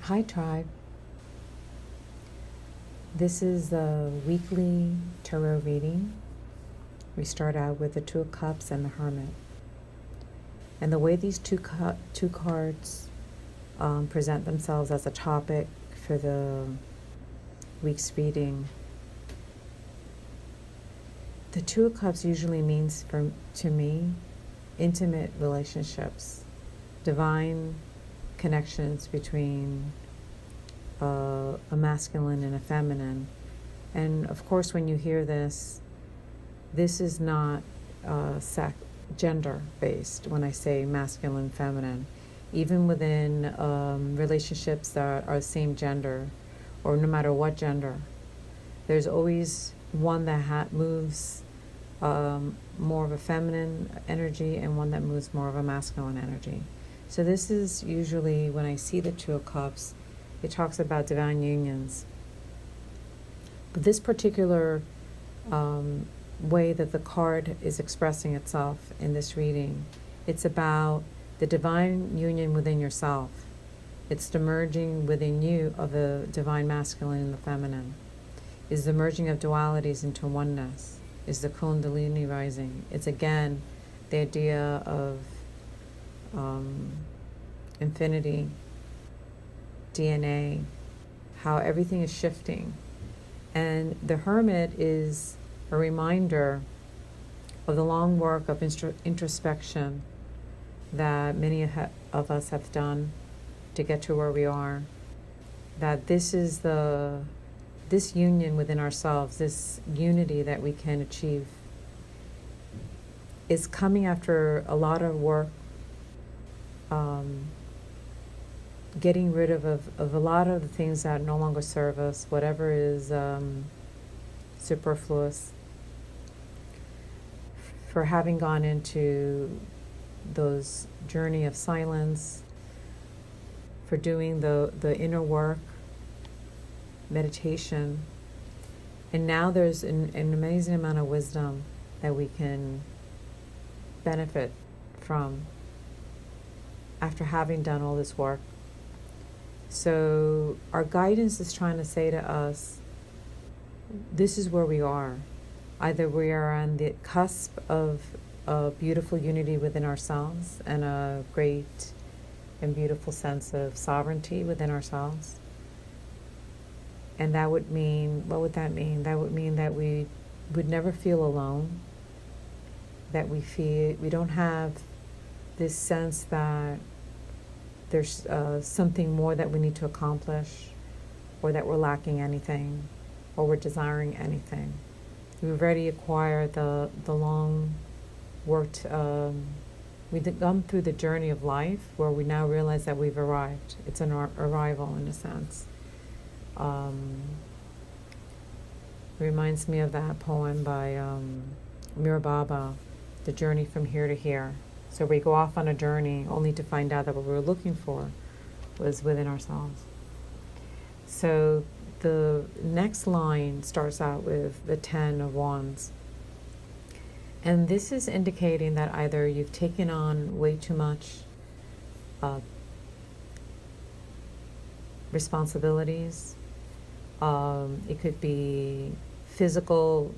Hi, Tribe. This is the weekly tarot reading. We start out with the Two of Cups and the Hermit. And the way these two cards present themselves as a topic for the week's reading, the Two of Cups usually means, to me, intimate relationships, divine connections between a masculine and a feminine. And of course, when you hear this is not gender based when I say masculine, feminine. Even within relationships that are same gender, or no matter what gender, there's always one that moves more of a feminine energy and one that moves more of a masculine energy. So this is usually, when I see the Two of Cups, it talks about divine unions. But this particular way that the card is expressing itself in this reading, it's about the divine union within yourself. It's the merging within you of the divine masculine and the feminine. Is the merging of dualities into oneness. Is the Kundalini rising. It's again the idea of infinity, DNA, how everything is shifting. And the Hermit is a reminder of the long work of introspection that many of us have done to get to where we are. That this is this union within ourselves, this unity that we can achieve, is coming after a lot of work, getting rid of a lot of the things that no longer serve us, whatever is superfluous, for having gone into those journey of silence, for doing the inner work, meditation. And now there's an amazing amount of wisdom that we can benefit from after having done all this work. So our guidance is trying to say to us, this is where we are. Either we are on the cusp of a beautiful unity within ourselves and a great and beautiful sense of sovereignty within ourselves. And that would mean, what would that mean? That would mean that we would never feel alone, that we don't have this sense that there's something more that we need to accomplish, or that we're lacking anything, or we're desiring anything. We've already acquired the long worked, we've gone through the journey of life where we now realize that we've arrived. It's an arrival in a sense. Reminds me of that poem by Mir Baba, The Journey from Here to Here. So we go off on a journey only to find out that what we were looking for was within ourselves. So the next line starts out with the 10 of Wands. And this is indicating that either you've taken on way too much responsibilities. It could be physical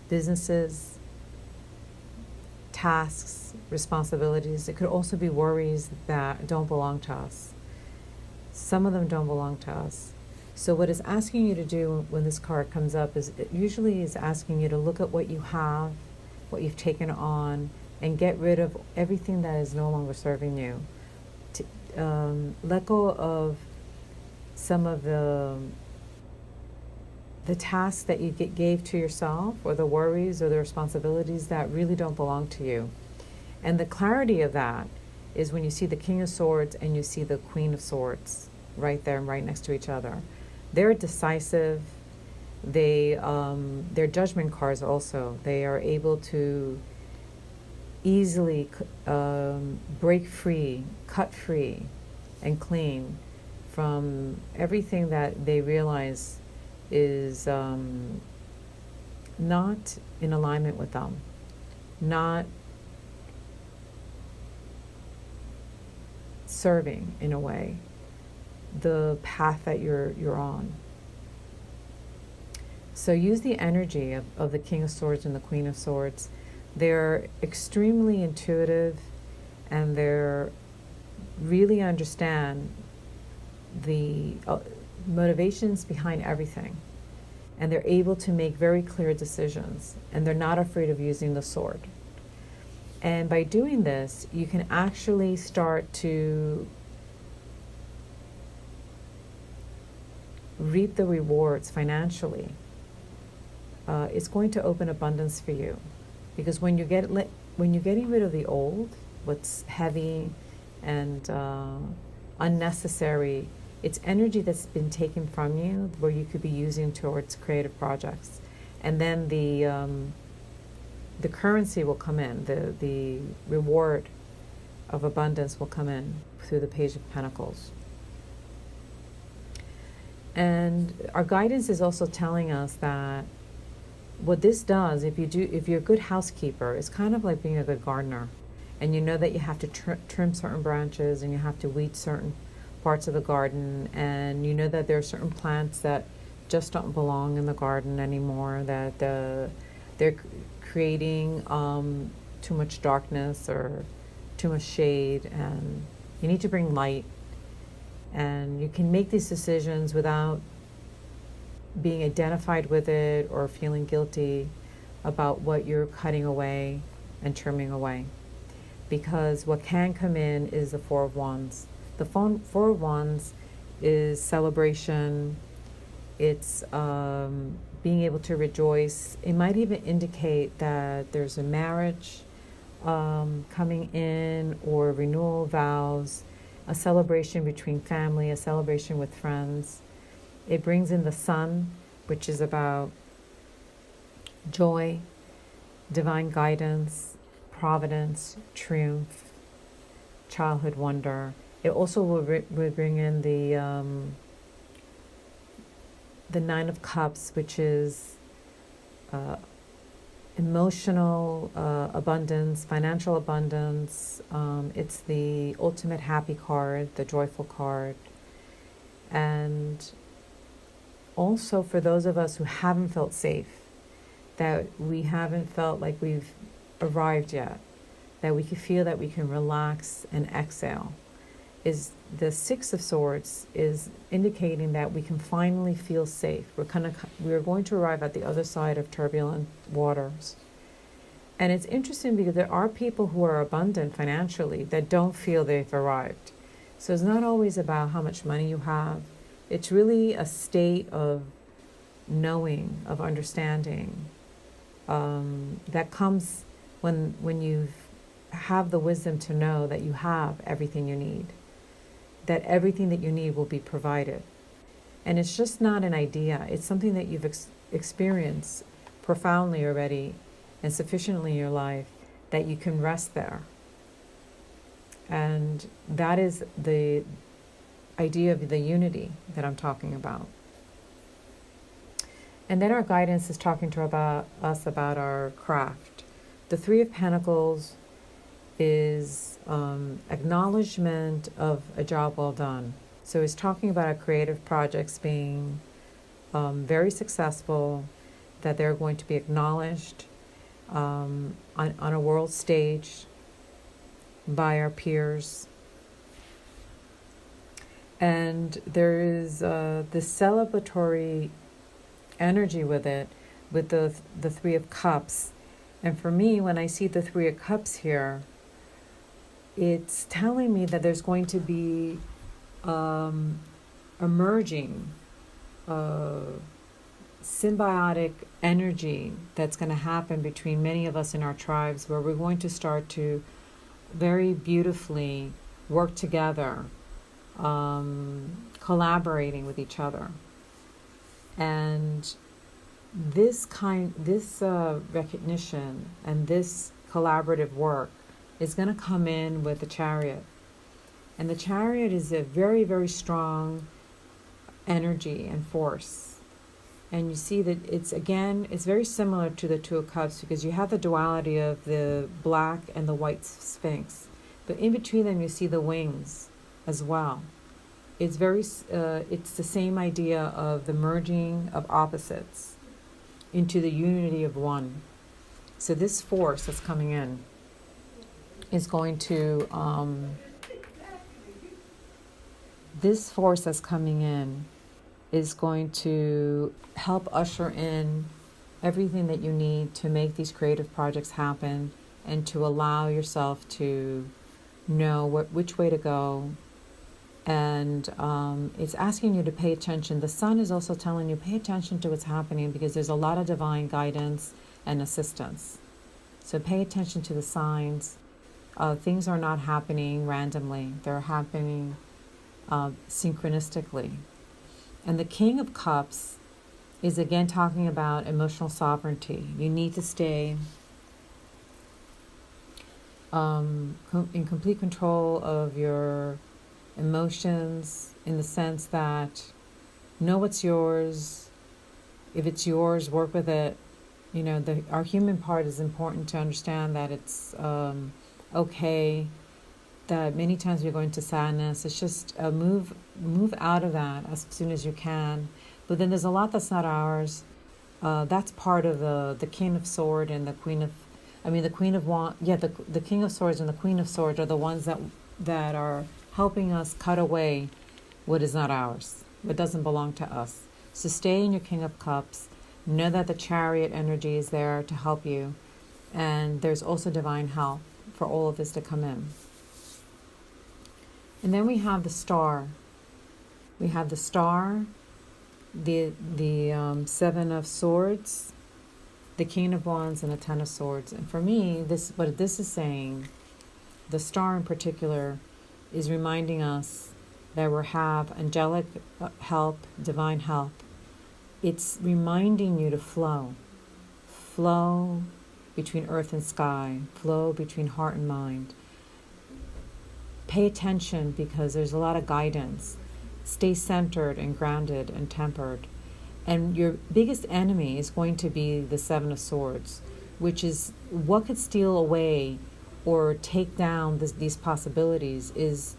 businesses, tasks, responsibilities. It could also be worries that don't belong to us. Some of them don't belong to us. So what it's asking you to do when this card comes up is, it usually is asking you to look at what you have, what you've taken on, and get rid of everything that is no longer serving you. To let go of some of the tasks that you gave to yourself, or the worries or the responsibilities that really don't belong to you. And the clarity of that is when you see the King of Swords and you see the Queen of Swords right there, right next to each other. They're decisive. They're judgment cards also. They are able to easily break free, cut free, and clean from everything that they realize is not in alignment with them, not serving, in a way, the path that you're on. So use the energy of the King of Swords and the Queen of Swords. They're extremely intuitive, and they're really understand the motivations behind everything. And they're able to make very clear decisions, and they're not afraid of using the sword. And by doing this, you can actually start to reap the rewards financially. It's going to open abundance for you, because when you're getting rid of the old, what's heavy and unnecessary, it's energy that's been taken from you, where you could be using towards creative projects, and then the currency will come in, the reward of abundance will come in through the Page of Pentacles. And our guidance is also telling us that what this does, if you're a good housekeeper, it's kind of like being a good gardener. And you know that you have to trim certain branches, and you have to weed certain parts of the garden, and you know that there are certain plants that just don't belong in the garden anymore, that they're creating too much darkness or too much shade, and you need to bring light. And you can make these decisions without being identified with it or feeling guilty about what you're cutting away and trimming away. Because what can come in is the Four of Wands. The Four of Wands is celebration. It's being able to rejoice. It might even indicate that there's a marriage coming in, or renewal vows, a celebration between family, a celebration with friends. It brings in the Sun, which is about joy, divine guidance, providence, triumph, childhood wonder. It also will bring in the Nine of Cups, which is emotional abundance, financial abundance. It's the ultimate happy card, the joyful card. And also for those of us who haven't felt safe, that we haven't felt like we've arrived yet, that we can feel that we can relax and exhale, is the Six of Swords is indicating that we can finally feel safe. We're going to arrive at the other side of turbulent waters. And it's interesting because there are people who are abundant financially that don't feel they've arrived. So it's not always about how much money you have. It's really a state of knowing, of understanding, that comes when you have the wisdom to know that you have everything you need, that everything that you need will be provided. And it's just not an idea. It's something that you've experienced profoundly already and sufficiently in your life that you can rest there. And that is the idea of the unity that I'm talking about. And then our guidance is talking to us about our craft. The Three of Pentacles is acknowledgement of a job well done. So it's talking about our creative projects being very successful, that they're going to be acknowledged on a world stage by our peers. And there is this celebratory energy with it, with the Three of Cups. And for me, when I see the Three of Cups here, it's telling me that there's going to be emerging symbiotic energy that's going to happen between many of us in our tribes, where we're going to start to very beautifully work together, collaborating with each other. And this recognition and this collaborative work is going to come in with the Chariot. And the Chariot is a very, very strong energy and force. And you see that it's very similar to the Two of Cups, because you have the duality of the black and the white Sphinx. But in between them, you see the wings as well. It's it's the same idea of the merging of opposites into the unity of one. So this force that's coming in is going to, this force that's coming in is going to help usher in everything that you need to make these creative projects happen and to allow yourself to know which way to go. And it's asking you to pay attention. The sun is also telling you, pay attention to what's happening, because there's a lot of divine guidance and assistance. So pay attention to the signs. Things are not happening randomly. They're happening synchronistically. And the King of Cups is again talking about emotional sovereignty. You need to stay in complete control of your emotions, in the sense that know what's yours. If it's yours, work with it. You know, our human part is important to understand that it's okay, that many times we're going to sadness. It's just move out of that as soon as you can. But then there's a lot that's not ours. That's part of the King of Swords and the Queen of, the Queen of Wands. Yeah, the King of Swords and the Queen of Swords are the ones that are helping us cut away what is not ours, what doesn't belong to us. So stay in your King of Cups. Know that the Chariot energy is there to help you. And there's also divine help for all of this to come in. And then we have the Star. We have the Star, the Seven of Swords, the King of Wands, and the Ten of Swords. And for me, what this is saying, the Star in particular, is reminding us that we have angelic help, divine help. It's reminding you to flow between earth and sky, flow between heart and mind. Pay attention, because there's a lot of guidance. Stay centered and grounded and tempered. And your biggest enemy is going to be the Seven of Swords, which is what could steal away or take down these possibilities is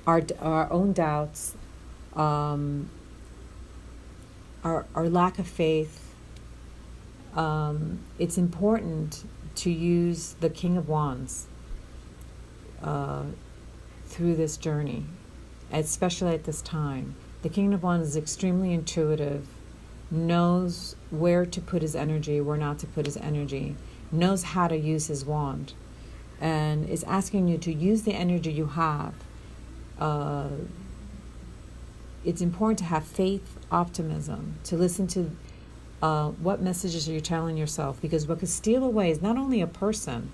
our own doubts, our lack of faith. It's important to use the King of Wands through this journey, especially at this time. The King of Wands is extremely intuitive, knows where to put his energy, where not to put his energy, knows how to use his wand, and is asking you to use the energy you have. It's important to have faith, optimism, to listen to what messages are you telling yourself, because what could steal away is not only a person,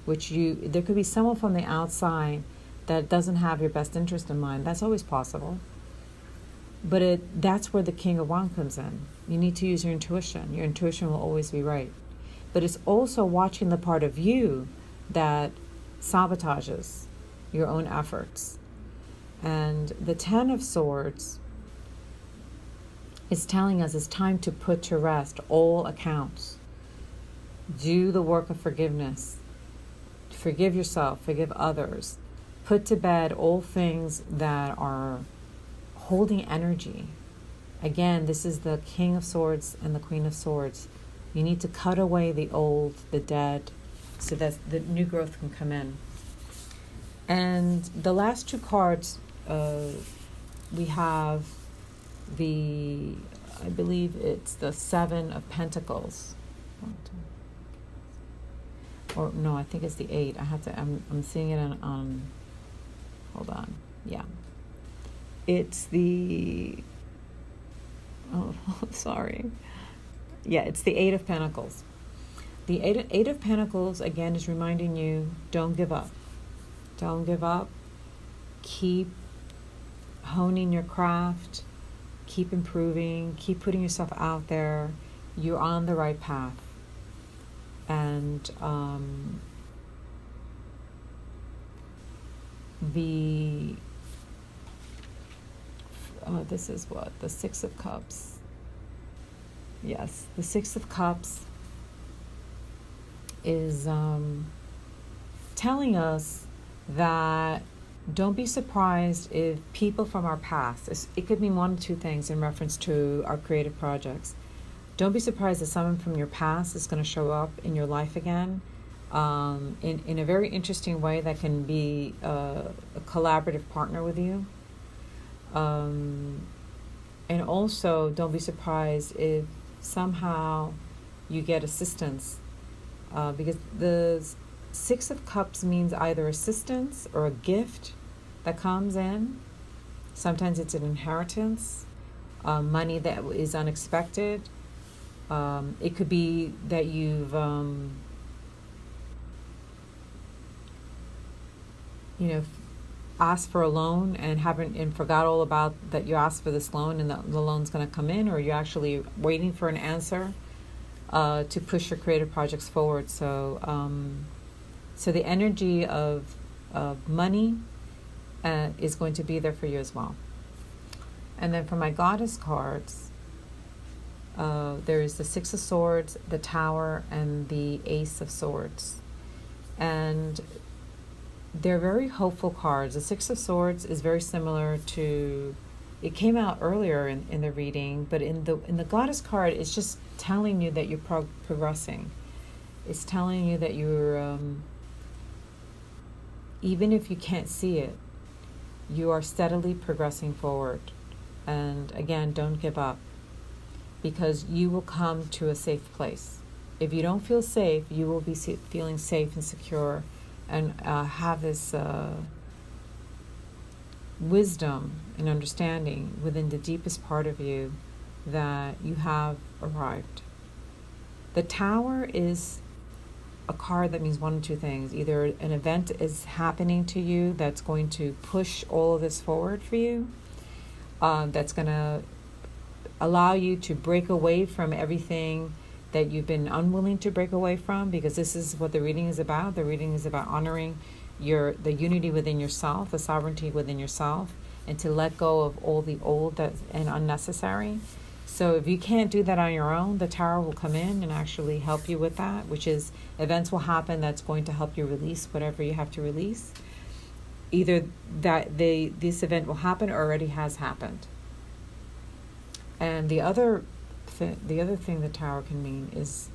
there could be someone from the outside that doesn't have your best interest in mind. That's always possible. But that's where the King of Wands comes in. You need to use your intuition. Your intuition will always be right. But it's also watching the part of you that sabotages your own efforts. And the Ten of Swords is telling us it's time to put to rest all accounts. Do the work of forgiveness. Forgive yourself, forgive others. Put to bed all things that are holding energy. Again, this is the King of Swords and the Queen of Swords. You need to cut away the old, the dead, so that the new growth can come in. And the last two cards, we have I believe it's the Seven of Pentacles. Or no, I think it's the Eight. I'm seeing it on hold on. Yeah. It's sorry. Yeah, it's the Eight of Pentacles. The Eight of Pentacles, again, is reminding you, don't give up. Don't give up. Keep honing your craft. Keep improving. Keep putting yourself out there. You're on the right path. And this is what? The Six of Cups. Yes, the Six of Cups is telling us that don't be surprised if people from our past, it could mean one of two things in reference to our creative projects. Don't be surprised that someone from your past is going to show up in your life again, in a very interesting way that can be a collaborative partner with you. And also, don't be surprised if somehow you get assistance, because the Six of Cups means either assistance or a gift that comes in. Sometimes it's an inheritance, money that is unexpected. It could be that you've, asked for a loan and forgot all about that you asked for this loan, and the loan's going to come in, or you're actually waiting for an answer to push your creative projects forward. So the energy of money is going to be there for you as well. And then for my Goddess cards, there is the Six of Swords, the Tower, and the Ace of Swords. And they're very hopeful cards. The Six of Swords is very similar to, it came out earlier in the reading, but in the Goddess card, it's just telling you that you're progressing. It's telling you that you're, even if you can't see it, you are steadily progressing forward. And again, don't give up, because you will come to a safe place. If you don't feel safe, you will be feeling safe and secure, and have this wisdom and understanding within the deepest part of you that you have arrived. The Tower is a card that means one of two things. Either an event is happening to you that's going to push all of this forward for you, that's going to allow you to break away from everything that you've been unwilling to break away from, because this is what the reading is about. The reading is about honoring the unity within yourself, the sovereignty within yourself, and to let go of all the old and unnecessary. So if you can't do that on your own, the Tower will come in and actually help you with that, which is events will happen that's going to help you release whatever you have to release. Either that this event will happen or already has happened. And the other thing the Tower can mean is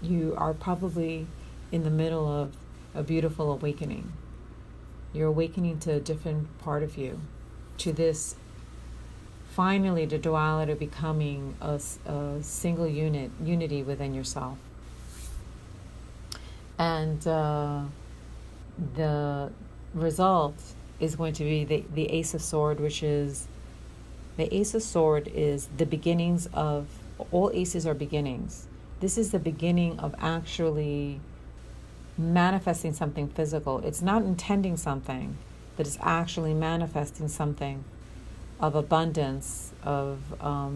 you are probably in the middle of a beautiful awakening. You're awakening to a different part of you, to this, finally, the duality becoming a single unity within yourself. And the result is going to be the Ace of Swords, which is, the Ace of Swords is the beginnings of, all aces are beginnings. This is the beginning of actually manifesting something physical. It's not intending something, but it's actually manifesting something of abundance, of, for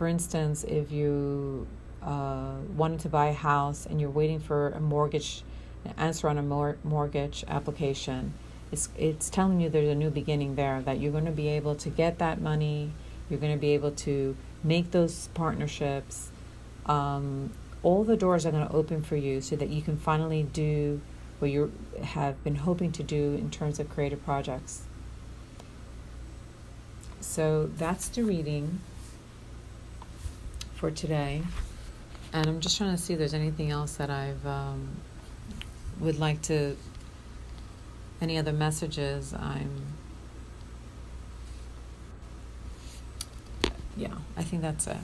instance, if you wanted to buy a house and you're waiting for an answer on a mortgage application, it's telling you there's a new beginning there, that you're going to be able to get that money, you're going to be able to make those partnerships. All the doors are going to open for you so that you can finally do what you have been hoping to do in terms of creative projects. So that's the reading for today. And I'm just trying to see if there's anything else that I've would like to, any other messages. I think that's it.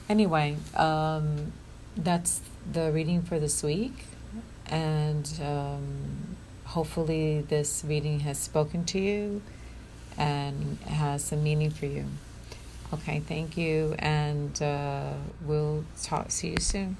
Anyway, that's the reading for this week. And hopefully this reading has spoken to you and has some meaning for you. Okay, thank you, and we'll see you soon.